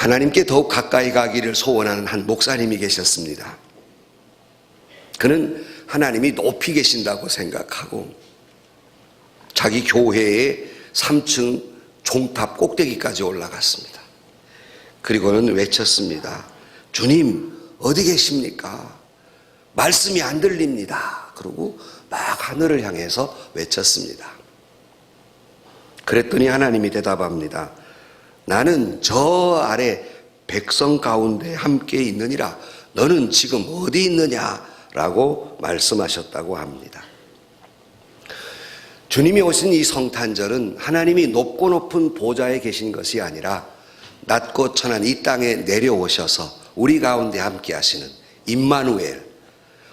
하나님께 더욱 가까이 가기를 소원하는 한 목사님이 계셨습니다. 그는 하나님이 높이 계신다고 생각하고 자기 교회의 3층 종탑 꼭대기까지 올라갔습니다. 그리고는 외쳤습니다. 주님, 어디 계십니까? 말씀이 안 들립니다. 그러고 막 하늘을 향해서 외쳤습니다. 그랬더니 하나님이 대답합니다. 나는 저 아래 백성 가운데 함께 있느니라. 너는 지금 어디 있느냐라고 말씀하셨다고 합니다. 주님이 오신 이 성탄절은 하나님이 높고 높은 보좌에 계신 것이 아니라 낮고 천한 이 땅에 내려오셔서 우리 가운데 함께 하시는 임마누엘,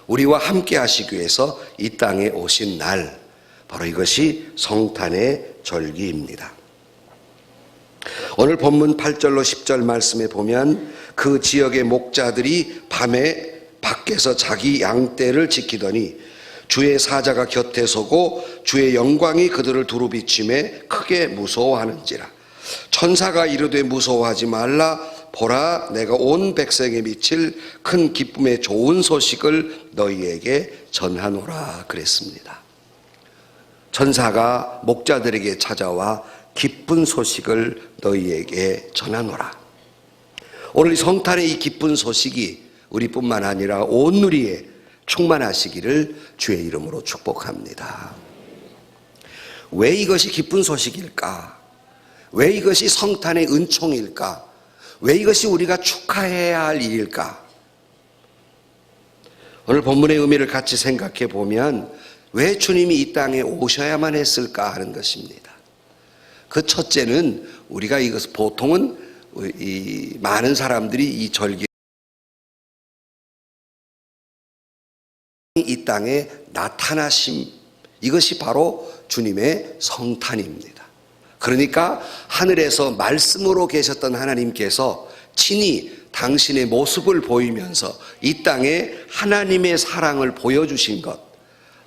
우리와 함께 하시기 위해서 이 땅에 오신 날, 바로 이것이 성탄의 절기입니다. 오늘 본문 8절로 10절 말씀에 보면 그 지역의 목자들이 밤에 밖에서 자기 양떼를 지키더니 주의 사자가 곁에 서고 주의 영광이 그들을 두루 비추매 크게 무서워하는지라. 천사가 이르되 무서워하지 말라. 보라, 내가 온 백성에 미칠 큰 기쁨의 좋은 소식을 너희에게 전하노라 그랬습니다. 천사가 목자들에게 찾아와 기쁜 소식을 너희에게 전하노라. 오늘 성탄의 이 기쁜 소식이 우리뿐만 아니라 온 누리에 충만하시기를 주의 이름으로 축복합니다. 왜 이것이 기쁜 소식일까? 왜 이것이 성탄의 은총일까? 왜 이것이 우리가 축하해야 할 일일까? 오늘 본문의 의미를 같이 생각해 보면 왜 주님이 이 땅에 오셔야만 했을까 하는 것입니다. 그 첫째는 우리가 이것 보통은 이 많은 사람들이 이 절기 이 땅에 나타나심, 이것이 바로 주님의 성탄입니다. 그러니까 하늘에서 말씀으로 계셨던 하나님께서 친히 당신의 모습을 보이면서 이 땅에 하나님의 사랑을 보여주신 것,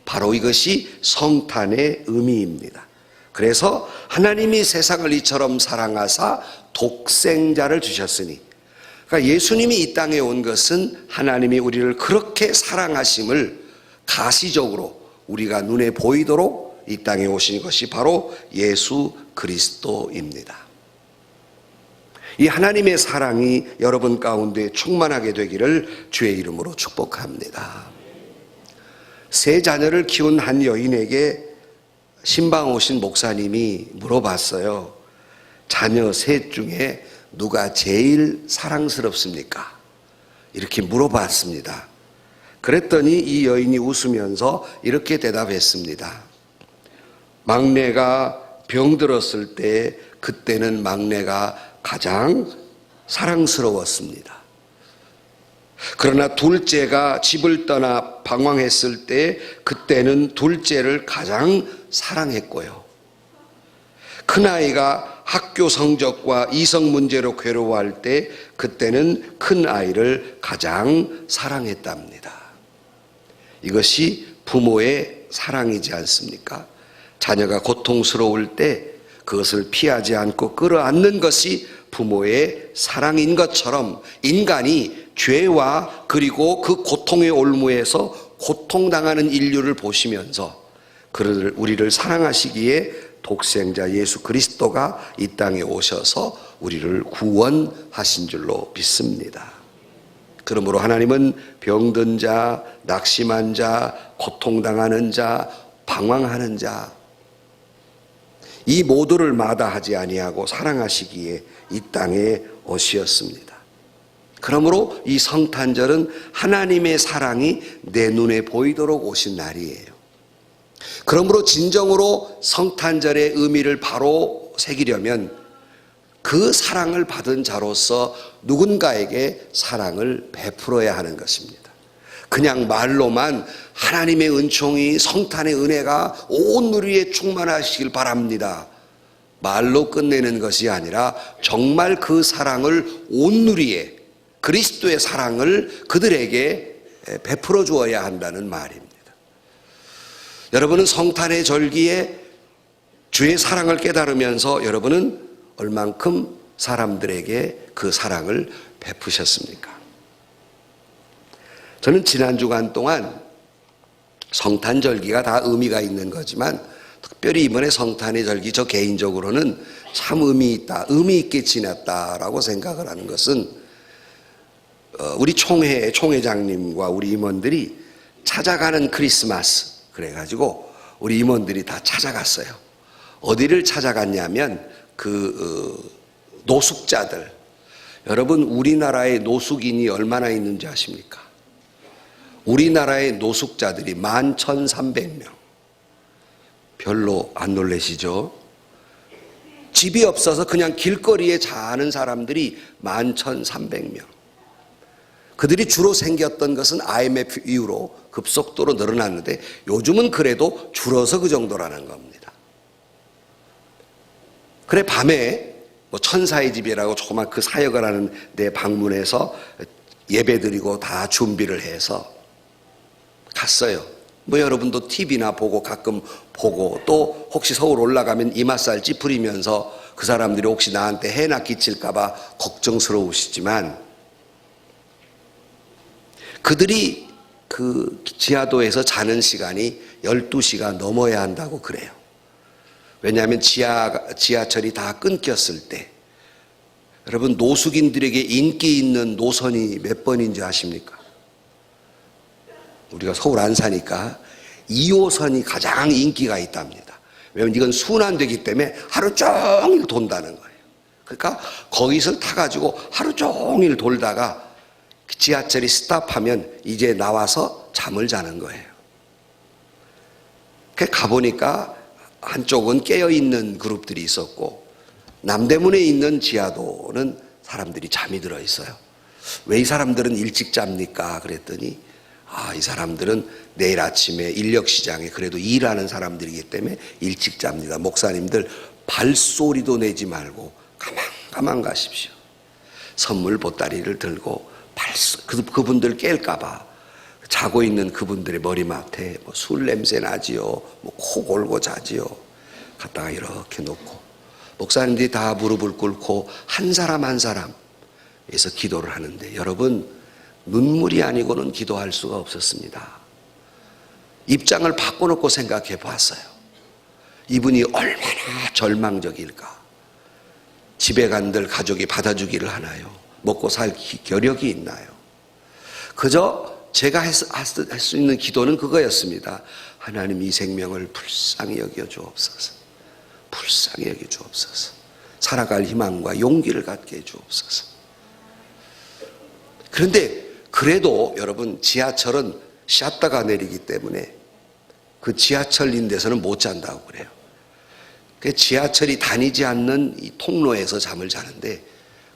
바로 이것이 성탄의 의미입니다. 그래서 하나님이 세상을 이처럼 사랑하사 독생자를 주셨으니, 그러니까 예수님이 이 땅에 온 것은 하나님이 우리를 그렇게 사랑하심을 가시적으로 우리가 눈에 보이도록 이 땅에 오신 것이 바로 예수 그리스도입니다. 이 하나님의 사랑이 여러분 가운데 충만하게 되기를 주의 이름으로 축복합니다. 세 자녀를 키운 한 여인에게 신방 오신 목사님이 물어봤어요. 자녀 셋 중에 누가 제일 사랑스럽습니까? 이렇게 물어봤습니다. 그랬더니 이 여인이 웃으면서 이렇게 대답했습니다. 막내가 병들었을 때 그때는 막내가 가장 사랑스러웠습니다. 그러나 둘째가 집을 떠나 방황했을 때 그때는 둘째를 가장 사랑했고요. 큰아이가 학교 성적과 이성 문제로 괴로워할 때 그때는 큰아이를 가장 사랑했답니다. 이것이 부모의 사랑이지 않습니까? 자녀가 고통스러울 때 그것을 피하지 않고 끌어안는 것이 부모의 사랑인 것처럼 인간이 죄와 그리고 그 고통의 올무에서 고통당하는 인류를 보시면서 우리를 사랑하시기에 독생자 예수 그리스도가 이 땅에 오셔서 우리를 구원하신 줄로 믿습니다. 그러므로 하나님은 병든 자, 낙심한 자, 고통당하는 자, 방황하는 자, 이 모두를 마다하지 아니하고 사랑하시기에 이 땅에 오셨습니다. 그러므로 이 성탄절은 하나님의 사랑이 내 눈에 보이도록 오신 날이에요. 그러므로 진정으로 성탄절의 의미를 바로 새기려면 그 사랑을 받은 자로서 누군가에게 사랑을 베풀어야 하는 것입니다. 그냥 말로만 하나님의 은총이, 성탄의 은혜가 온 누리에 충만하시길 바랍니다, 말로 끝내는 것이 아니라 정말 그 사랑을 온 누리에, 그리스도의 사랑을 그들에게 베풀어 주어야 한다는 말입니다. 여러분은 성탄의 절기에 주의 사랑을 깨달으면서 여러분은 얼만큼 사람들에게 그 사랑을 베푸셨습니까? 저는 지난 주간 동안 성탄절기가 다 의미가 있는 거지만 특별히 이번에 성탄의 절기 저 개인적으로는 참 의미 있다, 의미 있게 지냈다라고 생각을 하는 것은 우리 총회장님과 우리 임원들이 찾아가는 크리스마스 그래가지고 우리 임원들이 다 찾아갔어요. 어디를 찾아갔냐면 노숙자들. 여러분 우리나라에 노숙인이 얼마나 있는지 아십니까? 우리나라의 노숙자들이 11,300명. 별로 안 놀라시죠? 집이 없어서 그냥 길거리에 자는 사람들이 11,300명. 그들이 주로 생겼던 것은 IMF 이후로 급속도로 늘어났는데 요즘은 그래도 줄어서 그 정도라는 겁니다. 그래 밤에 천사의 집이라고 조그만 그 사역을 하는 데 방문해서 예배드리고 다 준비를 해서 갔어요. 여러분도 TV나 보고 가끔 보고 또 혹시 서울 올라가면 이마살 찌푸리면서 그 사람들이 혹시 나한테 해나 끼칠까봐 걱정스러우시지만 그들이 그 지하도에서 자는 시간이 12시가 넘어야 한다고 그래요. 왜냐하면 지하철이 다 끊겼을 때 여러분 노숙인들에게 인기 있는 노선이 몇 번인지 아십니까? 우리가 서울 안 사니까 2호선이 가장 인기가 있답니다. 왜냐하면 이건 순환되기 때문에 하루 종일 돈다는 거예요. 그러니까 거기서 타가지고 하루 종일 돌다가 지하철이 스탑하면 이제 나와서 잠을 자는 거예요. 가보니까 한쪽은 깨어있는 그룹들이 있었고 남대문에 있는 지하도는 사람들이 잠이 들어 있어요. 왜 이 사람들은 일찍 잡니까? 그랬더니 이 사람들은 내일 아침에 인력시장에 그래도 일하는 사람들이기 때문에 일찍 잡니다. 목사님들 발소리도 내지 말고 가만 가십시오. 선물 보따리를 들고 그분들 깰까봐 자고 있는 그분들의 머리맡에 술 냄새 나지요, 코 골고 자지요. 갖다가 이렇게 놓고 목사님들이 다 무릎을 꿇고 한 사람 한 사람에서 기도를 하는데 여러분 눈물이 아니고는 기도할 수가 없었습니다. 입장을 바꿔놓고 생각해 봤어요. 이분이 얼마나 절망적일까. 집에 간들 가족이 받아주기를 하나요? 먹고 살 겨력이 있나요? 그저 제가 할 수 있는 기도는 그거였습니다. 하나님 이 생명을 불쌍히 여겨 주옵소서. 불쌍히 여겨 주옵소서. 살아갈 희망과 용기를 갖게 해 주옵소서. 그런데 그래도 여러분 지하철은 샷다가 내리기 때문에 그 지하철인 데서는 못 잔다고 그래요. 지하철이 다니지 않는 이 통로에서 잠을 자는데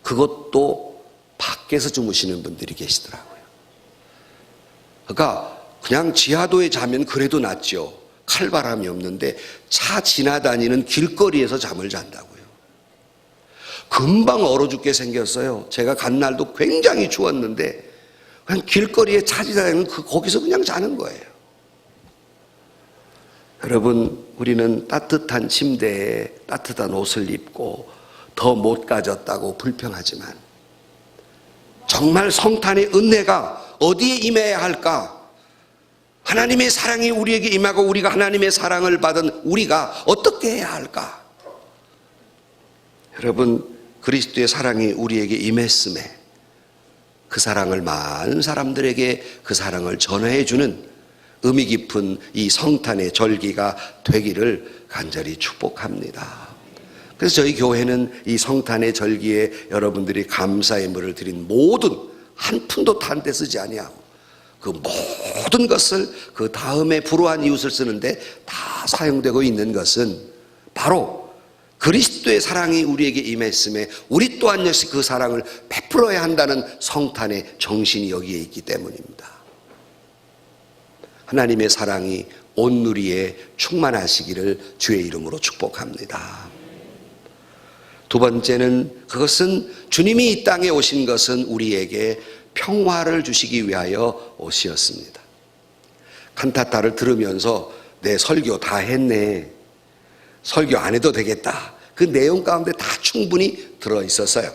그것도 밖에서 주무시는 분들이 계시더라고요. 그러니까 그냥 지하도에 자면 그래도 낫죠. 칼바람이 없는데 차 지나다니는 길거리에서 잠을 잔다고요. 금방 얼어 죽게 생겼어요. 제가 간 날도 굉장히 추웠는데 그냥 길거리에 차 지나다니는 거기서 그냥 자는 거예요. 여러분 우리는 따뜻한 침대에 따뜻한 옷을 입고 더 못 가졌다고 불평하지만 정말 성탄의 은혜가 어디에 임해야 할까? 하나님의 사랑이 우리에게 임하고 우리가 하나님의 사랑을 받은 우리가 어떻게 해야 할까? 여러분 그리스도의 사랑이 우리에게 임했음에 그 사랑을 많은 사람들에게 그 사랑을 전해 주는 의미 깊은 이 성탄의 절기가 되기를 간절히 축복합니다. 그래서 저희 교회는 이 성탄의 절기에 여러분들이 감사의 물을 드린 모든 한 푼도 딴 데 쓰지 아니하고 그 모든 것을 그 다음에 불우한 이웃을 쓰는데 다 사용되고 있는 것은 바로 그리스도의 사랑이 우리에게 임했음에 우리 또한 역시 그 사랑을 베풀어야 한다는 성탄의 정신이 여기에 있기 때문입니다. 하나님의 사랑이 온 누리에 충만하시기를 주의 이름으로 축복합니다. 두 번째는 그것은 주님이 이 땅에 오신 것은 우리에게 평화를 주시기 위하여 오셨습니다. 칸타타를 들으면서 내 설교 다 했네. 설교 안 해도 되겠다. 그 내용 가운데 다 충분히 들어있었어요.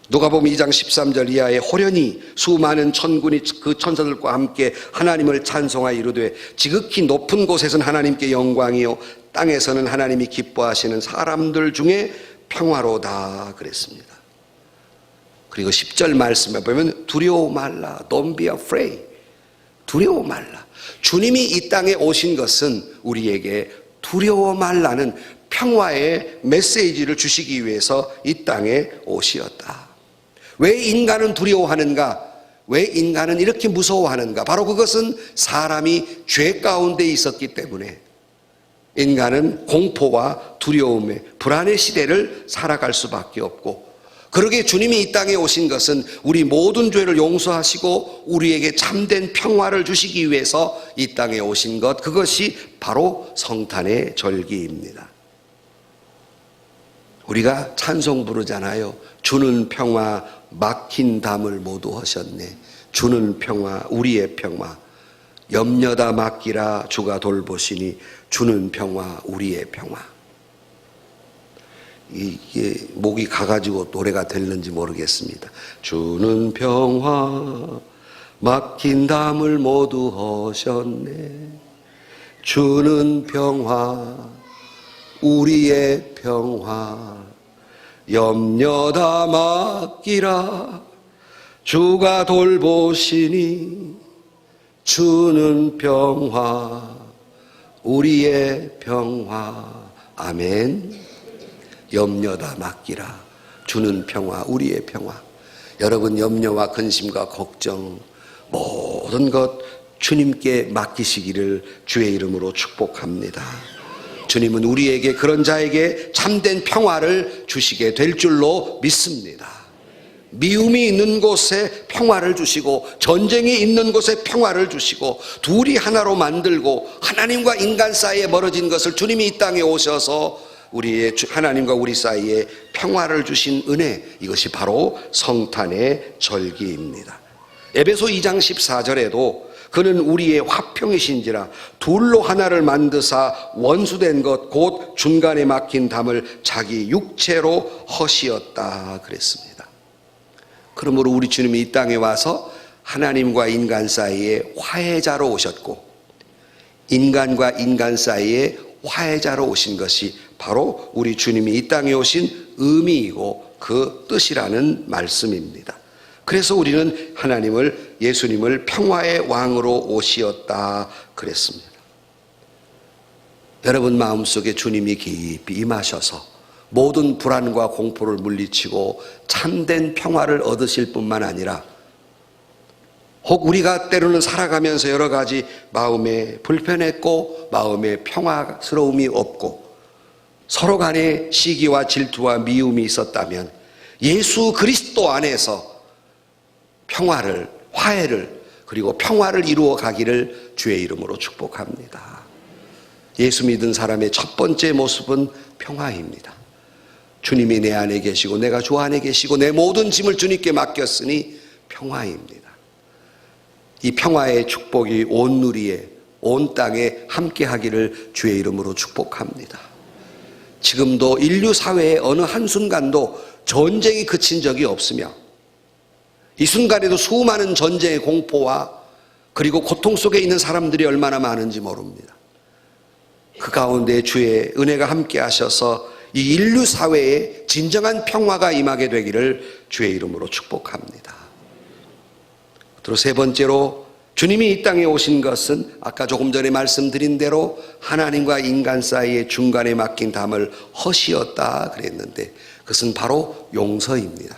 누가복음 2장 13절 이하에 호련히 수많은 천군이 그 천사들과 함께 하나님을 찬송하여 이르되 지극히 높은 곳에서는 하나님께 영광이요 땅에서는 하나님이 기뻐하시는 사람들 중에 평화로다 그랬습니다. 그리고 10절 말씀에 보면 두려워 말라. Don't be afraid. 두려워 말라. 주님이 이 땅에 오신 것은 우리에게 두려워 말라는 평화의 메시지를 주시기 위해서 이 땅에 오시었다. 왜 인간은 두려워하는가? 왜 인간은 이렇게 무서워하는가? 바로 그것은 사람이 죄 가운데 있었기 때문에 인간은 공포와 두려움의 불안의 시대를 살아갈 수밖에 없고, 그러기에 주님이 이 땅에 오신 것은 우리 모든 죄를 용서하시고 우리에게 참된 평화를 주시기 위해서 이 땅에 오신 것, 그것이 바로 성탄의 절기입니다. 우리가 찬송 부르잖아요. 주는 평화 막힌 담을 모두 하셨네. 주는 평화 우리의 평화 염려다 맡기라 주가 돌보시니 주는 평화 우리의 평화. 이게 목이 가가지고 노래가 될는지 모르겠습니다. 주는 평화 막힌 담을 모두 하셨네. 주는 평화 우리의 평화 염려 다 맡기라 주가 돌보시니 주는 평화 우리의 평화. 아멘. 염려 다 맡기라 주는 평화 우리의 평화. 여러분 염려와 근심과 걱정 모든 것 주님께 맡기시기를 주의 이름으로 축복합니다. 주님은 우리에게 그런 자에게 참된 평화를 주시게 될 줄로 믿습니다. 미움이 있는 곳에 평화를 주시고 전쟁이 있는 곳에 평화를 주시고 둘이 하나로 만들고 하나님과 인간 사이에 멀어진 것을 주님이 이 땅에 오셔서 우리의 하나님과 우리 사이에 평화를 주신 은혜, 이것이 바로 성탄의 절기입니다. 에베소 2장 14절에도 그는 우리의 화평이신지라 둘로 하나를 만드사 원수된 것 곧 중간에 막힌 담을 자기 육체로 허시었다 그랬습니다. 그러므로 우리 주님이 이 땅에 와서 하나님과 인간 사이에 화해자로 오셨고 인간과 인간 사이에 화해자로 오신 것이 바로 우리 주님이 이 땅에 오신 의미이고 그 뜻이라는 말씀입니다. 그래서 우리는 하나님을, 예수님을 평화의 왕으로 오시었다 그랬습니다. 여러분 마음속에 주님이 깊이 임하셔서 모든 불안과 공포를 물리치고 참된 평화를 얻으실 뿐만 아니라 혹 우리가 때로는 살아가면서 여러 가지 마음에 불편했고 마음에 평화스러움이 없고 서로 간에 시기와 질투와 미움이 있었다면 예수 그리스도 안에서 평화를, 화해를, 그리고 평화를 이루어 가기를 주의 이름으로 축복합니다. 예수 믿은 사람의 첫 번째 모습은 평화입니다. 주님이 내 안에 계시고 내가 주 안에 계시고 내 모든 짐을 주님께 맡겼으니 평화입니다. 이 평화의 축복이 온 누리에, 온 땅에 함께 하기를 주의 이름으로 축복합니다. 지금도 인류 사회의 어느 한순간도 전쟁이 그친 적이 없으며 이 순간에도 수많은 전쟁의 공포와 그리고 고통 속에 있는 사람들이 얼마나 많은지 모릅니다. 그 가운데 주의 은혜가 함께 하셔서 이 인류 사회에 진정한 평화가 임하게 되기를 주의 이름으로 축복합니다. 그리고 세 번째로 주님이 이 땅에 오신 것은 아까 조금 전에 말씀드린 대로 하나님과 인간 사이의 중간에 막힌 담을 허시었다 그랬는데 그것은 바로 용서입니다.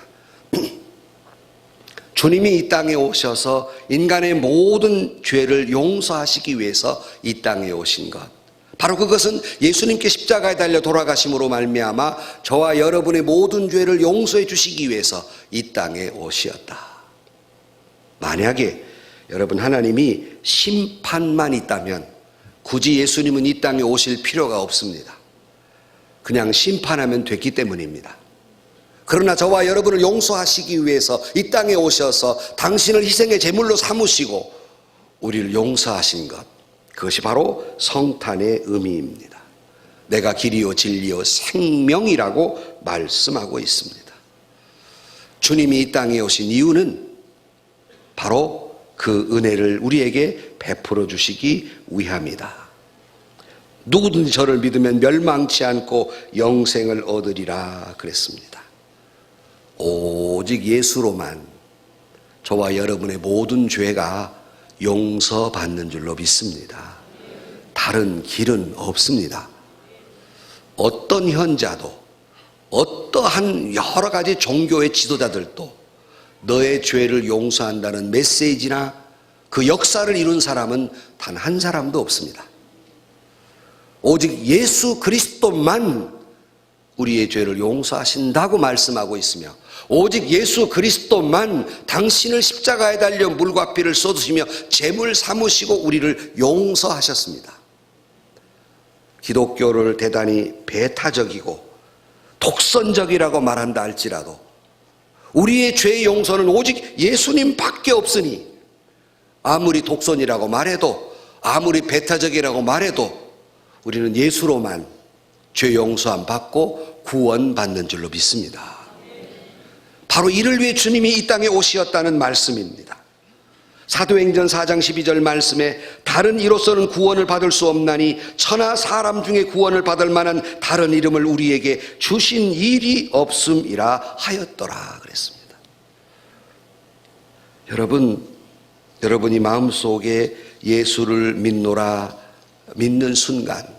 주님이 이 땅에 오셔서 인간의 모든 죄를 용서하시기 위해서 이 땅에 오신 것, 바로 그것은 예수님께 십자가에 달려 돌아가심으로 말미암아 저와 여러분의 모든 죄를 용서해 주시기 위해서 이 땅에 오셨다. 만약에 여러분 하나님이 심판만 있다면 굳이 예수님은 이 땅에 오실 필요가 없습니다. 그냥 심판하면 됐기 때문입니다. 그러나 저와 여러분을 용서하시기 위해서 이 땅에 오셔서 당신을 희생의 제물로 삼으시고 우리를 용서하신 것, 그것이 바로 성탄의 의미입니다. 내가 길이요 진리요 생명이라고 말씀하고 있습니다. 주님이 이 땅에 오신 이유는 바로 그 은혜를 우리에게 베풀어 주시기 위함이다. 누구든지 저를 믿으면 멸망치 않고 영생을 얻으리라 그랬습니다. 오직 예수로만 저와 여러분의 모든 죄가 용서받는 줄로 믿습니다. 다른 길은 없습니다. 어떤 현자도 어떠한 여러 가지 종교의 지도자들도 너의 죄를 용서한다는 메시지나 그 역사를 이룬 사람은 단 한 사람도 없습니다. 오직 예수 그리스도만 우리의 죄를 용서하신다고 말씀하고 있으며, 오직 예수 그리스도만 당신을 십자가에 달려 물과 피를 쏟으시며 제물 삼으시고 우리를 용서하셨습니다. 기독교를 대단히 배타적이고 독선적이라고 말한다 할지라도 우리의 죄의 용서는 오직 예수님밖에 없으니, 아무리 독선이라고 말해도 아무리 배타적이라고 말해도 우리는 예수로만 죄 용서함 받고 구원받는 줄로 믿습니다. 바로 이를 위해 주님이 이 땅에 오셨다는 말씀입니다. 사도행전 4장 12절 말씀에 다른 이로서는 구원을 받을 수 없나니 천하 사람 중에 구원을 받을 만한 다른 이름을 우리에게 주신 일이 없음이라 하였더라 그랬습니다. 여러분이 마음속에 예수를 믿는 순간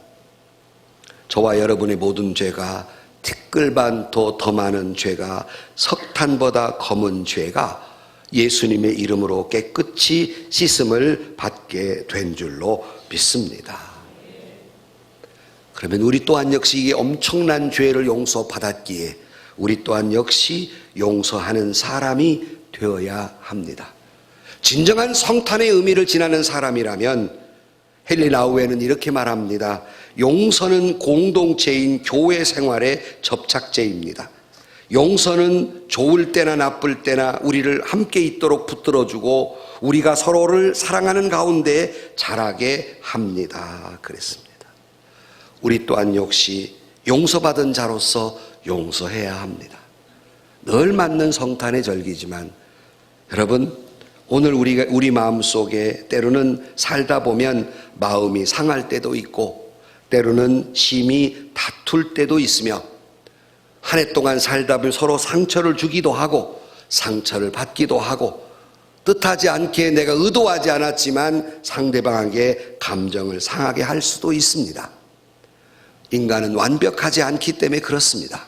저와 여러분의 모든 죄가 티끌반도 더 많은 죄가, 석탄보다 검은 죄가 예수님의 이름으로 깨끗이 씻음을 받게 된 줄로 믿습니다. 그러면 우리 또한 역시 이게 엄청난 죄를 용서받았기에 우리 또한 역시 용서하는 사람이 되어야 합니다. 진정한 성탄의 의미를 지나는 사람이라면 헨리 라우에는 이렇게 말합니다. 용서는 공동체인 교회 생활의 접착제입니다. 용서는 좋을 때나 나쁠 때나 우리를 함께 있도록 붙들어주고 우리가 서로를 사랑하는 가운데 자라게 합니다. 그랬습니다. 우리 또한 역시 용서받은 자로서 용서해야 합니다. 늘 맞는 성탄의 절기지만 여러분, 오늘 우리 마음속에 때로는 살다 보면 마음이 상할 때도 있고 때로는 심히 다툴 때도 있으며 한 해 동안 살다 보면 서로 상처를 주기도 하고 상처를 받기도 하고 뜻하지 않게 내가 의도하지 않았지만 상대방에게 감정을 상하게 할 수도 있습니다. 인간은 완벽하지 않기 때문에 그렇습니다.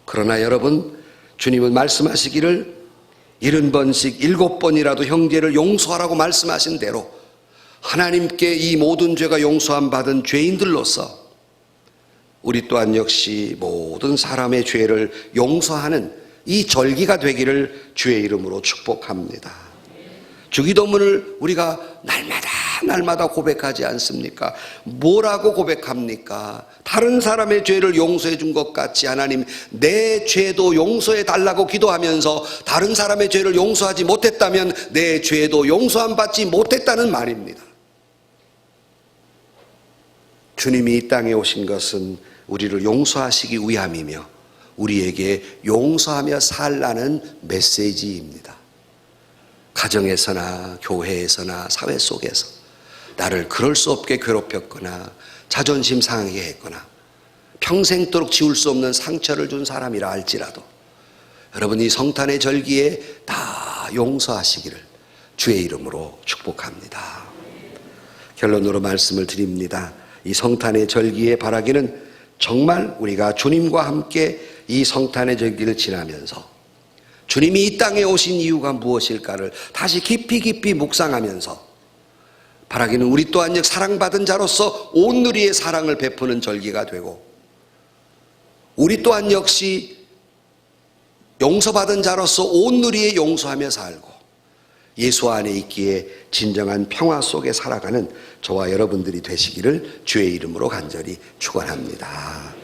그러나 여러분, 주님은 말씀하시기를 70번씩 7번이라도 형제를 용서하라고 말씀하신 대로 하나님께 이 모든 죄가 용서함 받은 죄인들로서 우리 또한 역시 모든 사람의 죄를 용서하는 이 절기가 되기를 주의 이름으로 축복합니다. 주기도문을 우리가 날마다 고백하지 않습니까? 뭐라고 고백합니까? 다른 사람의 죄를 용서해 준 것 같이 하나님 내 죄도 용서해 달라고 기도하면서 다른 사람의 죄를 용서하지 못했다면 내 죄도 용서함 받지 못했다는 말입니다. 주님이 이 땅에 오신 것은 우리를 용서하시기 위함이며 우리에게 용서하며 살라는 메시지입니다. 가정에서나 교회에서나 사회 속에서 나를 그럴 수 없게 괴롭혔거나 자존심 상하게 했거나 평생도록 지울 수 없는 상처를 준 사람이라 할지라도 여러분 이 성탄의 절기에 다 용서하시기를 주의 이름으로 축복합니다. 결론으로 말씀을 드립니다. 이 성탄의 절기에 바라기는 정말 우리가 주님과 함께 이 성탄의 절기를 지나면서 주님이 이 땅에 오신 이유가 무엇일까를 다시 깊이 묵상하면서 바라기는 우리 또한 사랑받은 자로서 온누리의 사랑을 베푸는 절기가 되고 우리 또한 역시 용서받은 자로서 온누리에 용서하며 살고 예수 안에 있기에 진정한 평화 속에 살아가는 저와 여러분들이 되시기를 주의 이름으로 간절히 축원합니다.